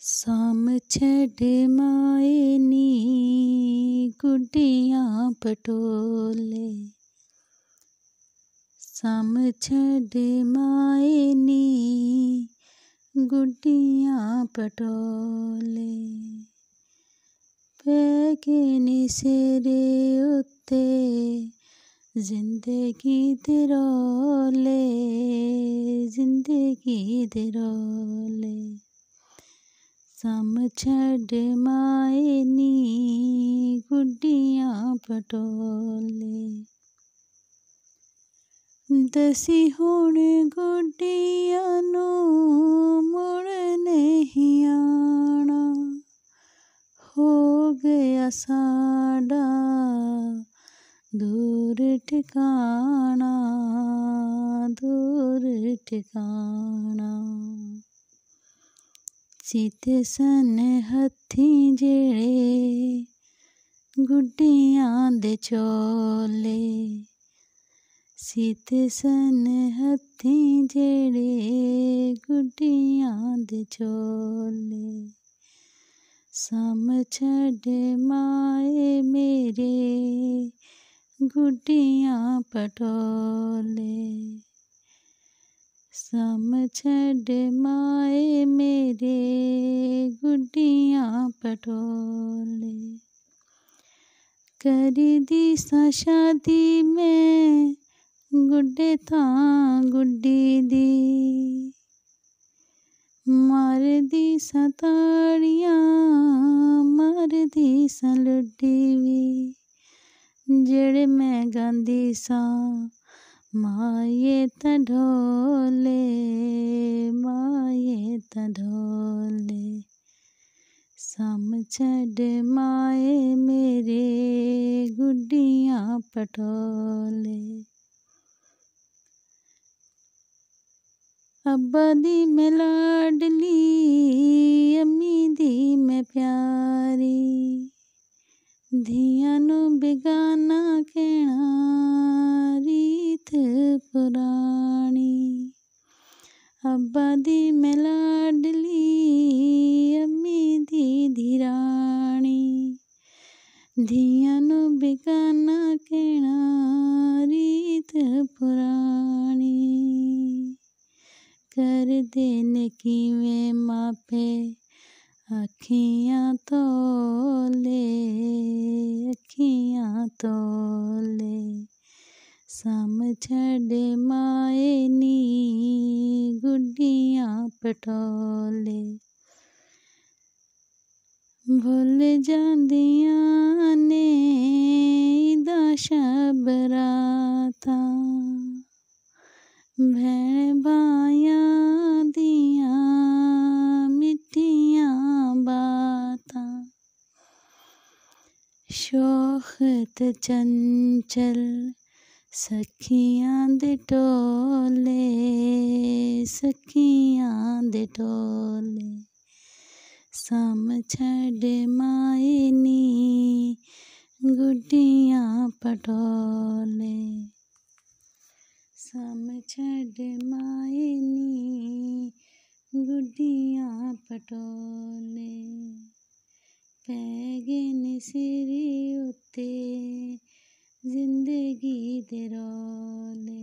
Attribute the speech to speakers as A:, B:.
A: साम छड़ माए नी गुड्डियां पटोले। साम छड़ माए नी गुड्डियां पटोले। पैगे नी सिरे उत्ते जिंदगी दे रोले, जिंदगी दे रोले। साम छड़ माए नी गुड्डियां पटोले। दसी हुण गुड्डियां नूं मुड़ नहीं आना, हो गया साडा दूर ठिकाना, दूर ठिकाना। सीते सन हत्थीं जेड़े गुड्डियां दे चोले। सीते सन हत्थीं जेड़े गुड्डियां दे चोले। साम छड़ माए मेरे गुड्डियां पटोले। साम छड़ माए मेरे गुड्डियां पटोले। करी दी सा शादी में गुड्डे तां गुड्डी दी, मार दी सा ताड़ियां मार दी सा लुड्डी वी। जेड़े मैं गांदी सा माए तां ढोले, माए तां ढोले। साम छड़ माए मेरे गुड्डियां पटोले। अब्बा दी मैं लाडली, अम्मी दी मैं प्यारी। धियां नूं बेगाना कहना रीत पुरानी। अब्बा दी मैं लाडली, अम्मी दी धीरानी। धियां नूं बेगाना कहना रीत पुरानी। कर देन किवें मापे अखियां तोले, अखियां तोले। साम छड़ माए नी गुड्डियां पटोले। भुल जांदियां ने ईदां शब रातां, भैण भाइयां दियां मिठियां बातां। शौख ते चंचल सखियां दे टोले, सखियां दे टोले। साम छड़ माए नी गुड्डियां पटोले। साम छड़ माए नी गुड्डियां पटोले। पैगे ने सिरे उत्ते जिंदगी दे रोले।